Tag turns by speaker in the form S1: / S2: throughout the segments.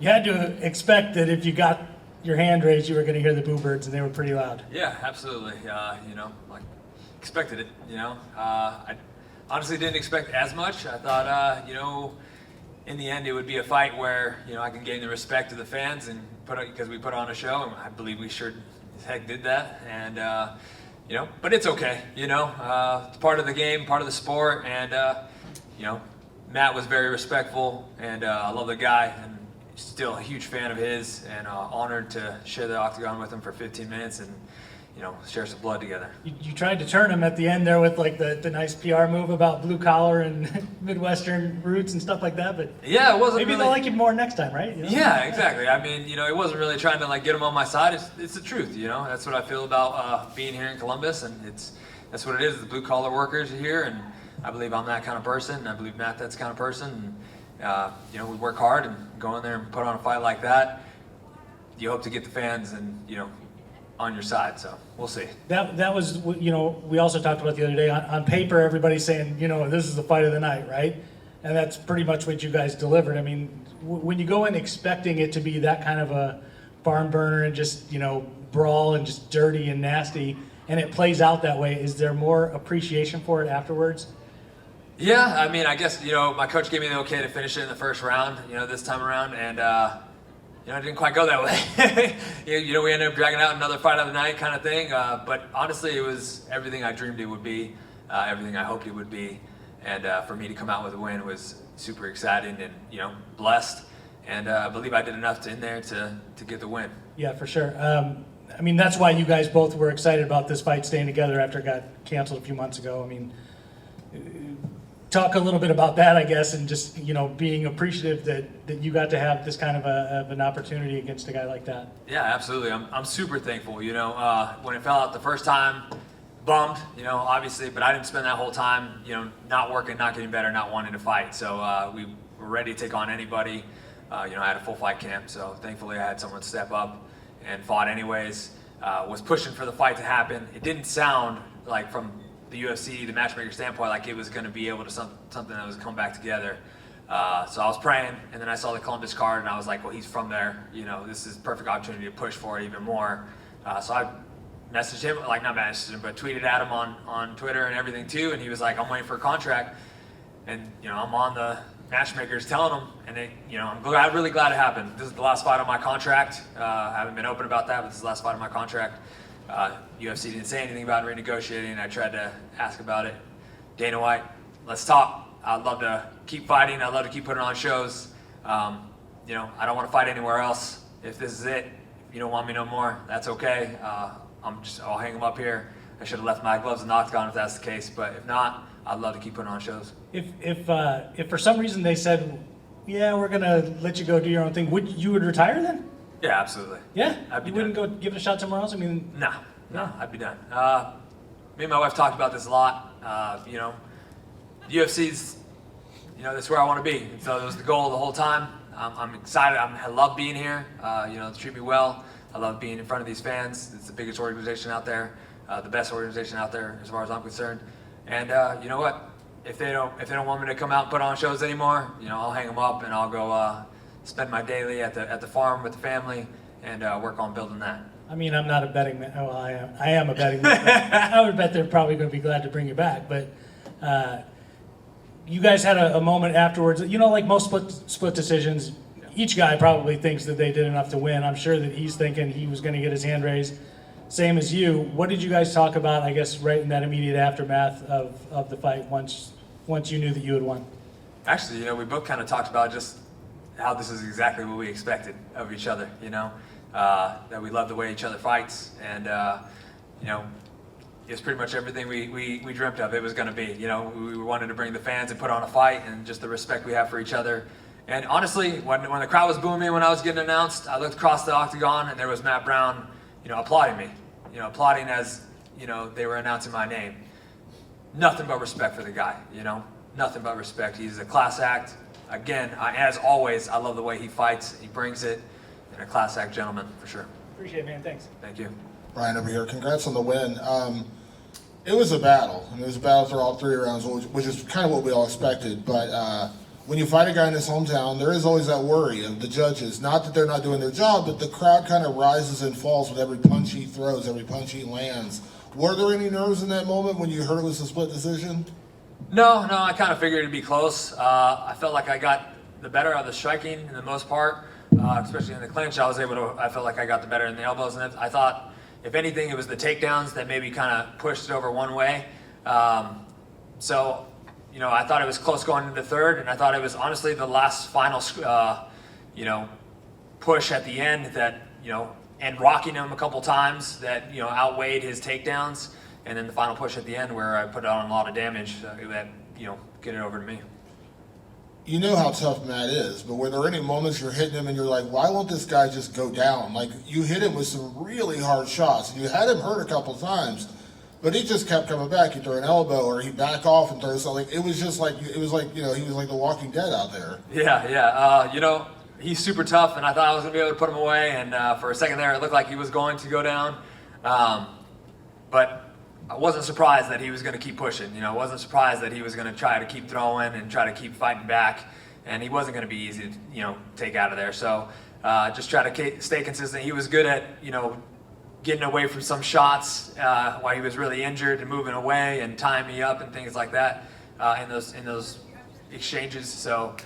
S1: You had to expect that if you got your hand raised, you were going to hear the boo birds, and they were pretty loud.
S2: Yeah, absolutely. Like expected it. I honestly didn't expect as much. I thought, in the end, it would be a fight where I can gain the respect of the fans and because we put on a show, and I believe we sure as heck did that. And but it's okay. It's part of the game, part of the sport, and Matt was very respectful, and I love the guy, and still a huge fan of his, and honored to share the octagon with him for 15 minutes and share some blood together.
S1: You tried to turn him at the end there with like the nice PR move about blue collar and Midwestern roots and stuff like that, but
S2: yeah, it wasn't
S1: maybe
S2: really...
S1: they'll like you more next time, right?
S2: Yeah, exactly. I mean, it wasn't really trying to like get him on my side. It's the truth, That's what I feel about being here in Columbus, and that's what it is. The blue collar workers are here, and I believe I'm that kind of person, and I believe Matt that's the kind of person. And, we work hard and go in there and put on a fight like that. You hope to get the fans and on your side, so we'll see.
S1: That was, we also talked about the other day, on paper everybody's saying, this is the fight of the night, right? And that's pretty much what you guys delivered. I mean, when you go in expecting it to be that kind of a barn burner and just, brawl and just dirty and nasty, and it plays out that way, is there more appreciation for it afterwards?
S2: Yeah, I mean, I guess, my coach gave me the okay to finish it in the first round, this time around, and it didn't quite go that way. We ended up dragging out another fight of the night kind of thing. But honestly, it was everything I dreamed it would be, everything I hoped it would be. And for me to come out with a win was super exciting and, blessed. And I believe I did enough in there to get the win.
S1: Yeah, for sure. I mean, that's why you guys both were excited about this fight staying together after it got canceled a few months ago. I mean, talk a little bit about that, I guess, and just, being appreciative that you got to have this kind of an opportunity against a guy like that.
S2: Yeah, absolutely. I'm super thankful. When it fell out the first time, bummed, obviously, but I didn't spend that whole time, not working, not getting better, not wanting to fight. So we were ready to take on anybody. I had a full fight camp, so thankfully I had someone step up and fought anyways. Was pushing for the fight to happen. It didn't sound like from the UFC, the matchmaker standpoint, like it was going to be able to something that was come back together. So I was praying, and then I saw the Columbus card, and I was like, well, he's from there. This is a perfect opportunity to push for it even more. So I messaged him, like not messaged him, but tweeted at him on Twitter and everything too, and he was like, I'm waiting for a contract. And, I'm on the matchmakers telling him, and I'm really glad it happened. This is the last fight on my contract. I haven't been open about that, but this is the last fight on my contract. UFC didn't say anything about renegotiating. I tried to ask about it. Dana White, let's talk. I'd love to keep fighting. I'd love to keep putting on shows. I don't want to fight anywhere else. If this is it, if you don't want me no more, that's okay. I'll hang them up here. I should have left my gloves in the octagon if that's the case, but if not, I'd love to keep putting on shows.
S1: If for some reason they said, yeah, we're gonna let you go do your own thing, would you retire then?
S2: Yeah, absolutely.
S1: Yeah?
S2: I'd be
S1: You wouldn't
S2: done.
S1: go give it a shot somewhere else? I mean...
S2: No, I'd be done. Me and my wife talked about this a lot. UFC's, that's where I want to be. And so it was the goal the whole time. I'm excited. I love being here. They treat me well. I love being in front of these fans. It's the biggest organization out there, the best organization out there as far as I'm concerned. And you know what? If they don't want me to come out and put on shows anymore, I'll hang them up and I'll go spend my daily at the farm with the family and work on building that.
S1: I mean, I'm not a betting man. Well, I am a betting man. I would bet they're probably going to be glad to bring you back. But you guys had a moment afterwards. Like most split decisions, each guy probably thinks that they did enough to win. I'm sure that he's thinking he was going to get his hand raised. Same as you. What did you guys talk about, I guess, right in that immediate aftermath of the fight once you knew that you had won?
S2: Actually, we both kind of talked about just how this is exactly what we expected of each other, that we love the way each other fights, and, it's pretty much everything we dreamt of it was going to be. We wanted to bring the fans and put on a fight, and just the respect we have for each other. And honestly, when the crowd was booming when I was getting announced, I looked across the octagon, and there was Matt Brown, applauding me, applauding as, they were announcing my name. Nothing but respect for the guy, nothing but respect. He's a class act. Again, as always, I love the way he fights. He brings it, and a class act gentleman, for sure.
S1: Appreciate it, man. Thanks.
S2: Thank you.
S3: Bryan over here. Congrats on the win. It was a battle. It was a battle through all three rounds, which is kind of what we all expected. But when you fight a guy in his hometown, there is always that worry of the judges. Not that they're not doing their job, but the crowd kind of rises and falls with every punch he throws, every punch he lands. Were there any nerves in that moment when you heard it was a split decision?
S2: No, I kind of figured it'd be close. I felt like I got the better of the striking in the most part, especially in the clinch. I felt like I got the better in the elbows, and I thought, if anything, it was the takedowns that maybe kind of pushed it over one way. So, I thought it was close going into the third, and I thought it was honestly the last final, push at the end that, and rocking him a couple times that, outweighed his takedowns, and then the final push at the end where I put on a lot of damage that, get it over to me.
S3: You know how tough Matt is, but were there any moments you're hitting him and you're like, why won't this guy just go down? Like, you hit him with some really hard shots, and you had him hurt a couple times, but he just kept coming back. He'd throw an elbow, or he'd back off and throw something. It was just like, he was like the Walking Dead out there.
S2: Yeah. He's super tough, and I thought I was going to be able to put him away, and for a second there, it looked like he was going to go down. But I wasn't surprised that he was going to keep pushing. I wasn't surprised that he was going to try to keep throwing and try to keep fighting back, and he wasn't going to be easy to, take out of there. So just try to stay consistent. He was good at, getting away from some shots while he was really injured and moving away and tying me up and things like that in those exchanges. So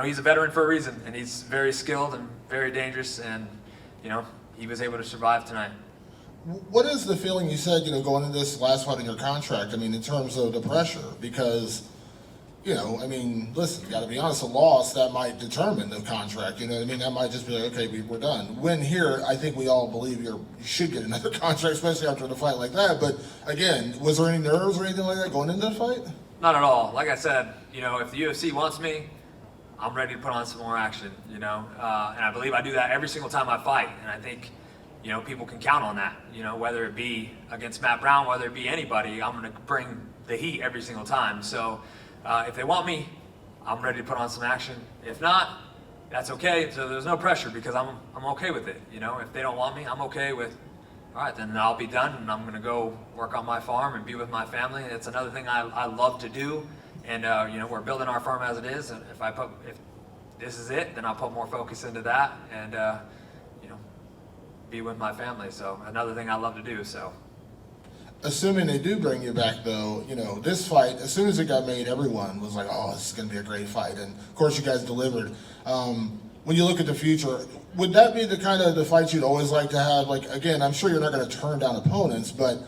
S2: he's a veteran for a reason, and he's very skilled and very dangerous, and he was able to survive tonight.
S3: What is the feeling you said, going into this last fight in your contract? I mean, in terms of the pressure, because, listen, you got to be honest, a loss that might determine the contract. That might just be like, okay, we're done. Win here, I think we all believe you should get another contract, especially after a fight like that. But again, was there any nerves or anything like that going into the fight?
S2: Not at all. Like I said, if the UFC wants me, I'm ready to put on some more action. And I believe I do that every single time I fight, and I think. People can count on that, whether it be against Matt Brown, whether it be anybody, I'm going to bring the heat every single time. So if they want me, I'm ready to put on some action. If not, that's okay. So there's no pressure because I'm okay with it. If they don't want me, I'm okay with, all right, then I'll be done and I'm going to go work on my farm and be with my family. It's another thing I love to do. And, we're building our farm as it is. And if this is it, then I'll put more focus into that. And, be with my family. So another thing I love to do. So
S3: assuming they do bring you back, though, this fight, as soon as it got made, everyone was like, oh, this is going to be a great fight. And of course you guys delivered. When you look at the future, would that be the kind of the fights you'd always like to have? Like, again, I'm sure you're not going to turn down opponents, but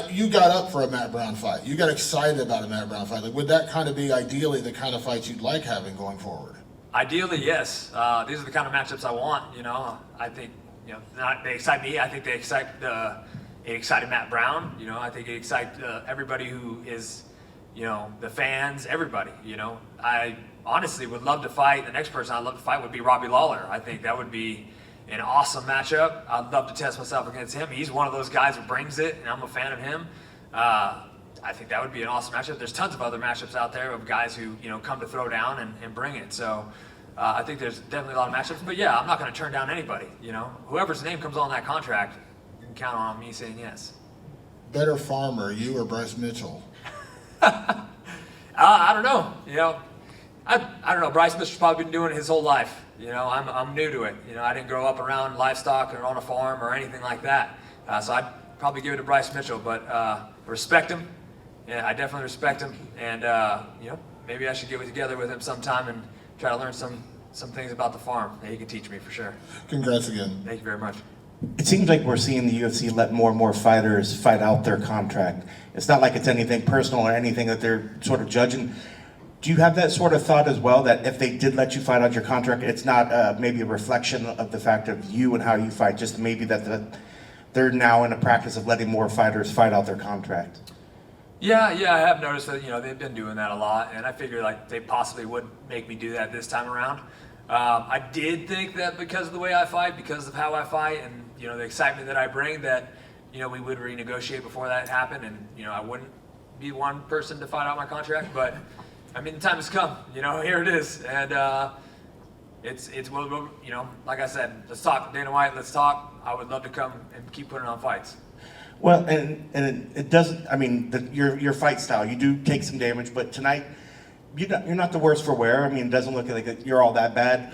S3: you got up for a Matt Brown fight. You got excited about a Matt Brown fight. Like, would that kind of be ideally the kind of fights you'd like having going forward?
S2: Ideally, yes. These are the kind of matchups I want. I think they excite me. I think they excite it excited Matt Brown. I think it excites everybody who is, the fans, everybody. I honestly would love to fight. The next person I'd love to fight would be Robbie Lawler. I think that would be an awesome matchup. I'd love to test myself against him. He's one of those guys who brings it, and I'm a fan of him. I think that would be an awesome matchup. There's tons of other matchups out there of guys who come to throw down and bring it. So. I think there's definitely a lot of matchups, but yeah, I'm not going to turn down anybody. Whoever's name comes on that contract, you can count on me saying yes.
S3: Better farmer, you or Bryce Mitchell?
S2: I don't know. I don't know. Bryce Mitchell's probably been doing it his whole life. I'm new to it. I didn't grow up around livestock or on a farm or anything like that. So I'd probably give it to Bryce Mitchell, but respect him. Yeah, I definitely respect him, and maybe I should get together with him sometime and try to learn some things about the farm that he can teach me for sure.
S3: Congrats again.
S2: Thank you very much.
S4: It seems like we're seeing the UFC let more and more fighters fight out their contract. It's not like it's anything personal or anything that they're sort of judging. Do you have that sort of thought as well, that if they did let you fight out your contract, it's not maybe a reflection of the fact of you and how you fight, just maybe that they're now in a practice of letting more fighters fight out their contract?
S2: Yeah, I have noticed that, they've been doing that a lot, and I figured like they possibly would make me do that this time around. I did think that because of the way I fight, because of how I fight, and, the excitement that I bring, that, we would renegotiate before that happened, and, I wouldn't be one person to fight out my contract, but, the time has come, here it is, and it's like I said, let's talk, Dana White, let's talk. I would love to come and keep putting on fights.
S4: Well, and it doesn't, your fight style, you do take some damage, but tonight, you're not the worst for wear. I mean, it doesn't look like you're all that bad.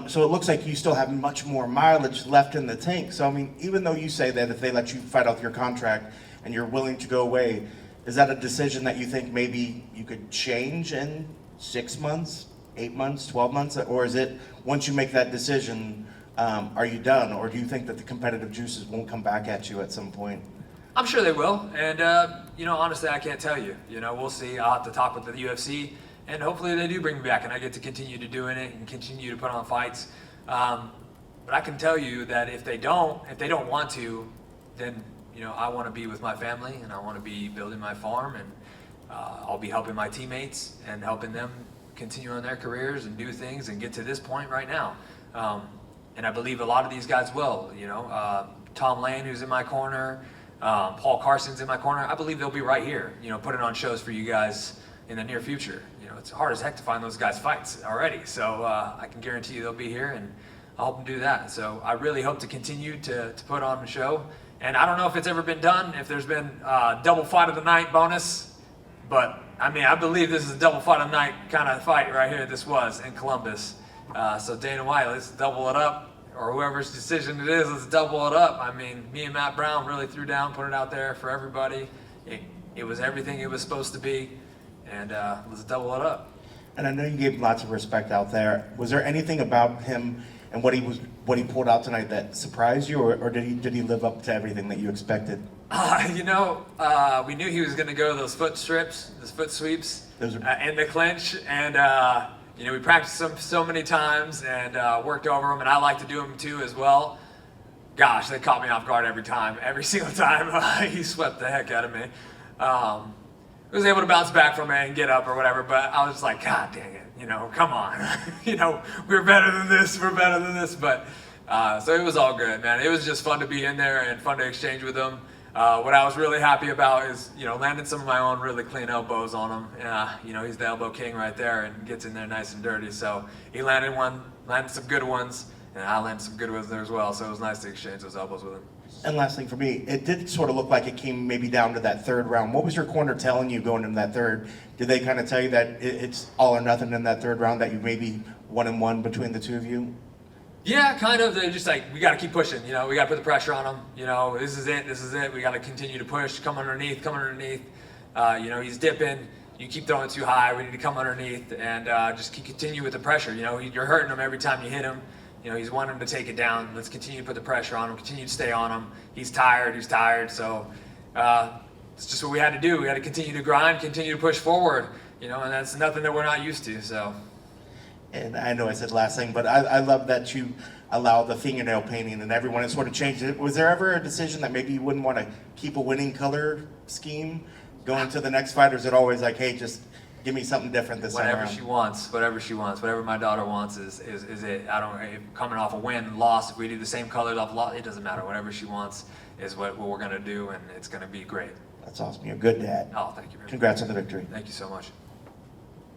S4: So it looks like you still have much more mileage left in the tank. So I mean, even though you say that if they let you fight out your contract and you're willing to go away, is that a decision that you think maybe you could change in 6 months, 8 months, 12 months? Or is it once you make that decision, are you done? Or do you think that the competitive juices won't come back at you at some point?
S2: I'm sure they will, and honestly, I can't tell you. We'll see. I'll have to talk with the UFC, and hopefully they do bring me back, and I get to continue to doing it and continue to put on fights. But I can tell you that if they don't want to, then I want to be with my family, and I want to be building my farm, and I'll be helping my teammates and helping them continue on their careers and do things and get to this point right now. And I believe a lot of these guys will. Tom Lane, who's in my corner. Paul Carson's in my corner. I believe they'll be right here, putting on shows for you guys in the near future. It's hard as heck to find those guys fights already. So I can guarantee you they'll be here, and I'll help them do that. So I really hope to continue to put on a show. And I don't know if it's ever been done, if there's been a double fight of the night bonus, but I mean, I believe this is a double fight of the night kind of fight right here. This was in Columbus. So Dana White, let's double it up. Or whoever's decision it is, let's double it up. I mean, me and Matt Brown really threw down, put it out there for everybody. It was everything it was supposed to be, and let's double it up.
S4: And I know you gave lots of respect out there. Was there anything about him and what he pulled out tonight that surprised you, or did he live up to everything that you expected?
S2: We knew he was going to go those foot strips, those foot sweeps, in the clinch, and we practiced them so many times and worked over them, and I like to do them too as well. Gosh, they caught me off guard every single time. He swept the heck out of me. I was able to bounce back from it and get up or whatever, but I was just like, God dang it, come on. We're better than this, but so it was all good, man. It was just fun to be in there and fun to exchange with him. What I was really happy about is, landing some of my own really clean elbows on him. He's the elbow king right there and gets in there nice and dirty. So he landed some good ones, and I landed some good ones there as well. So it was nice to exchange those elbows with him.
S4: And last thing for me, it did sort of look like it came maybe down to that third round. What was your corner telling you going into that third? Did they kind of tell you that it's all or nothing in that third round, that you maybe 1-1 between the two of you?
S2: Yeah, kind of. They're just like, we got to keep pushing. We got to put the pressure on him. This is it. We got to continue to push. Come underneath. He's dipping. You keep throwing too high. We need to come underneath and just continue with the pressure. You're hurting him every time you hit him. He's wanting to take it down. Let's continue to put the pressure on him. Continue to stay on him. He's tired. So it's just what we had to do. We had to continue to grind, continue to push forward. And that's nothing that we're not used to. So.
S4: And I know I said last thing, but I love that you allow the fingernail painting and everyone has sort of changed it. Was there ever a decision that maybe you wouldn't want to keep a winning color scheme going to the next fight, or is it always like, hey, just give me something different this time around?
S2: Whatever she wants, whatever my daughter wants is it. I don't, coming off a win, loss, if we do the same colors off loss, it doesn't matter. Whatever she wants is what we're going to do, and it's going to be great.
S4: That's awesome. You're a good dad.
S2: Oh, thank you very much.
S4: Congrats on the victory.
S2: Thank you so much.